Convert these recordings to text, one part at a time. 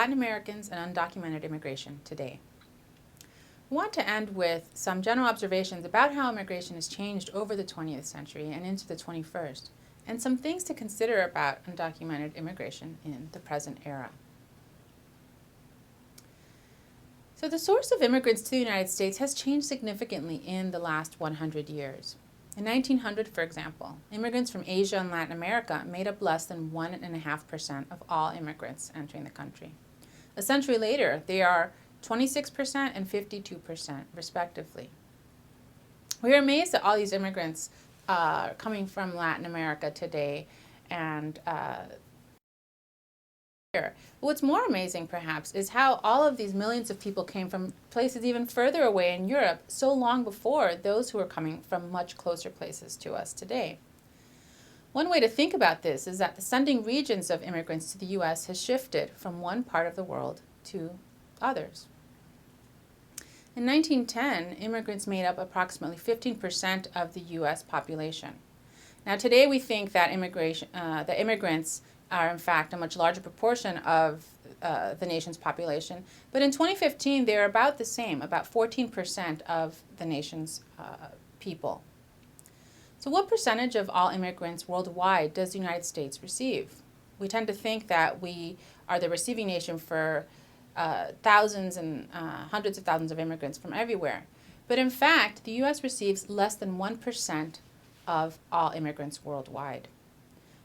Latin Americans and undocumented immigration today. I want to end with some general observations about how immigration has changed over the 20th century and into the 21st, and some things to consider about undocumented immigration in the present era. So the source of immigrants to the United States has changed significantly in the last 100 years. In 1900, for example, immigrants from Asia and Latin America made up less than 1.5% of all immigrants entering the country. A century later, they are 26% and 52%, respectively. We are amazed that all these immigrants are coming from Latin America today, and what's more amazing, perhaps, is how all of these millions of people came from places even further away in Europe so long before those who are coming from much closer places to us today. One way to think about this is that the sending regions of immigrants to the U.S. has shifted from one part of the world to others. In 1910, immigrants made up approximately 15% of the U.S. population. Now today we think that immigrants are in fact a much larger proportion of the nation's population, but in 2015 they are about the same, about 14% of the nation's people. So what percentage of all immigrants worldwide does the United States receive? We tend to think that we are the receiving nation for thousands and hundreds of thousands of immigrants from everywhere. But in fact, the U.S. receives less than 1% of all immigrants worldwide.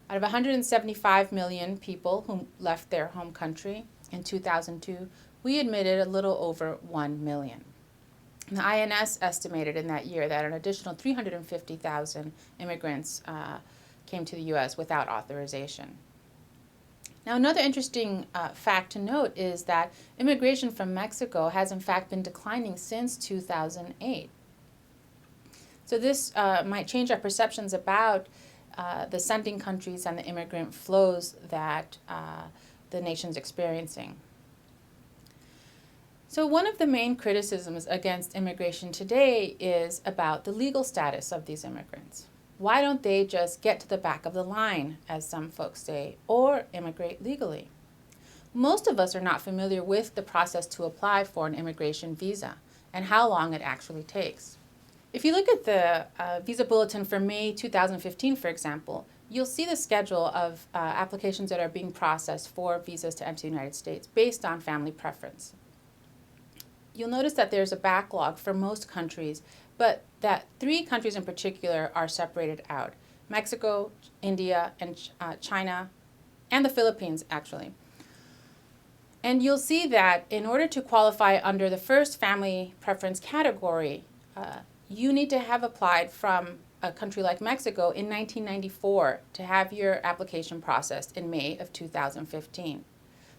Out of 175 million people who left their home country in 2002, we admitted a little over 1 million. And the INS estimated in that year that an additional 350,000 immigrants came to the U.S. without authorization. Now, another interesting fact to note is that immigration from Mexico has in fact been declining since 2008. So this might change our perceptions about the sending countries and the immigrant flows that the nation's experiencing. So one of the main criticisms against immigration today is about the legal status of these immigrants. Why don't they just get to the back of the line, as some folks say, or immigrate legally? Most of us are not familiar with the process to apply for an immigration visa and how long it actually takes. If you look at the visa bulletin for May 2015, for example, you'll see the schedule of applications that are being processed for visas to enter the United States based on family preference. You'll notice that there's a backlog for most countries, but that 3 countries in particular are separated out: Mexico, India, and China, and the Philippines, actually. And you'll see that in order to qualify under the first family preference category, you need to have applied from a country like Mexico in 1994 to have your application processed in May of 2015.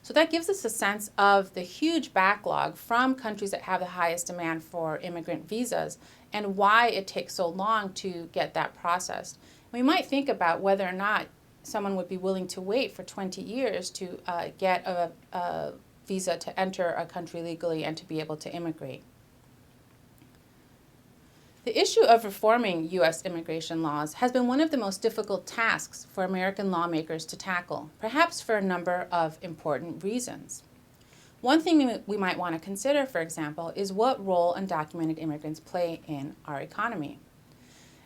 So that gives us a sense of the huge backlog from countries that have the highest demand for immigrant visas and why it takes so long to get that processed. We might think about whether or not someone would be willing to wait for 20 years to get a visa to enter a country legally and to be able to immigrate. The issue of reforming U.S. immigration laws has been one of the most difficult tasks for American lawmakers to tackle, perhaps for a number of important reasons. One thing we might want to consider, for example, is what role undocumented immigrants play in our economy.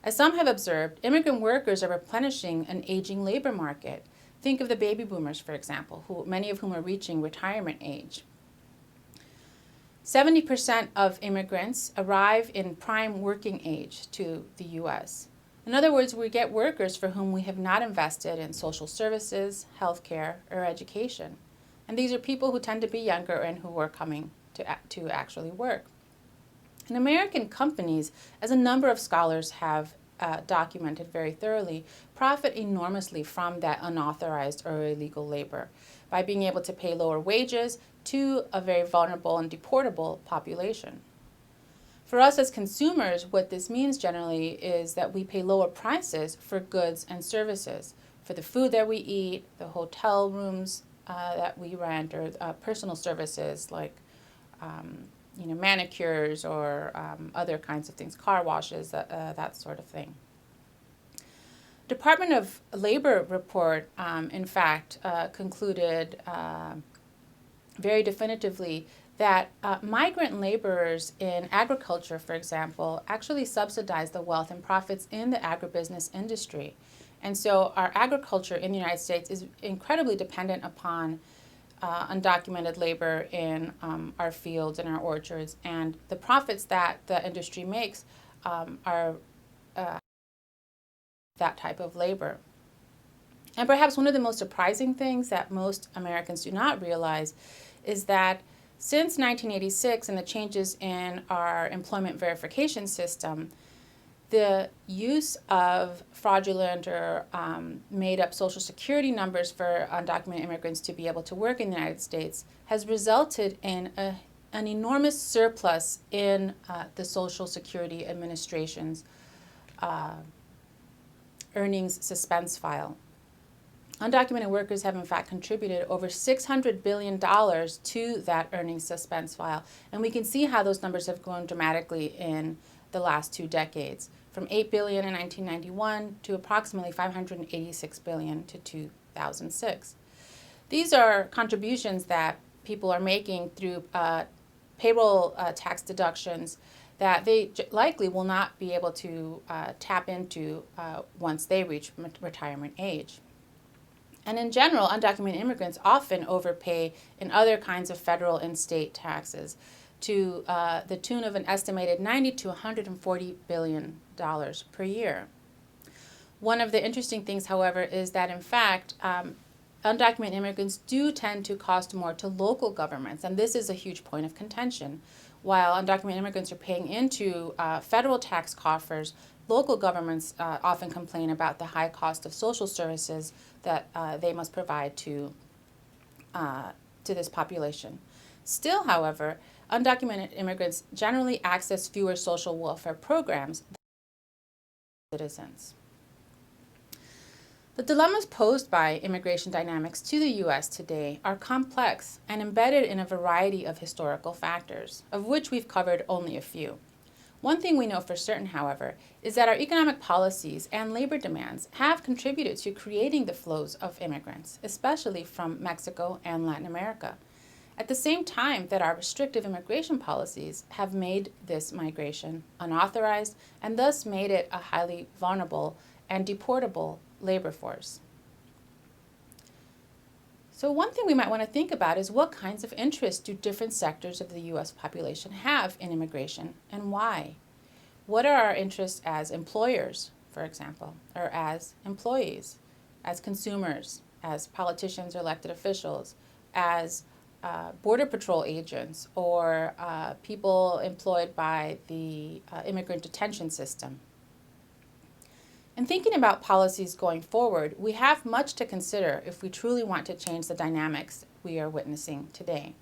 As some have observed, immigrant workers are replenishing an aging labor market. Think of the baby boomers, for example, many of whom are reaching retirement age. 70% of immigrants arrive in prime working age to the U.S. In other words, we get workers for whom we have not invested in social services, healthcare, or education. And these are people who tend to be younger and who are coming to actually work. And American companies, as a number of scholars have documented very thoroughly, profit enormously from that unauthorized or illegal labor by being able to pay lower wages to a very vulnerable and deportable population. For us as consumers, what this means generally is that we pay lower prices for goods and services, for the food that we eat, the hotel rooms that we rent, or personal services like manicures or other kinds of things, car washes, that sort of thing. Department of Labor report, in fact, concluded very definitively that migrant laborers in agriculture, for example, actually subsidize the wealth and profits in the agribusiness industry. And so our agriculture in the United States is incredibly dependent upon undocumented labor in our fields and our orchards, and the profits that the industry makes are that type of labor. And perhaps one of the most surprising things that most Americans do not realize is that since 1986 and the changes in our employment verification system, the use of fraudulent or made-up Social Security numbers for undocumented immigrants to be able to work in the United States has resulted in an enormous surplus in the Social Security Administration's earnings suspense file. Undocumented workers have in fact contributed over $600 billion to that earnings suspense file. And we can see how those numbers have grown dramatically in the last 2 decades, from $8 billion in 1991 to approximately $586 billion to 2006. These are contributions that people are making through payroll tax deductions that they likely will not be able to tap into once they reach retirement age. And in general, undocumented immigrants often overpay in other kinds of federal and state taxes to the tune of an estimated $90 to $140 billion per year. One of the interesting things, however, is that in fact, undocumented immigrants do tend to cost more to local governments, and this is a huge point of contention. While undocumented immigrants are paying into federal tax coffers, local governments often complain about the high cost of social services that they must provide to this population. Still, however, undocumented immigrants generally access fewer social welfare programs than citizens. The dilemmas posed by immigration dynamics to the U.S. today are complex and embedded in a variety of historical factors, of which we've covered only a few. One thing we know for certain, however, is that our economic policies and labor demands have contributed to creating the flows of immigrants, especially from Mexico and Latin America, at the same time that our restrictive immigration policies have made this migration unauthorized and thus made it a highly vulnerable and deportable labor force. So one thing we might want to think about is what kinds of interests do different sectors of the U.S. population have in immigration and why? What are our interests as employers, for example, or as employees, as consumers, as politicians or elected officials, as Border Patrol agents, or people employed by the immigrant detention system? In thinking about policies going forward, we have much to consider if we truly want to change the dynamics we are witnessing today.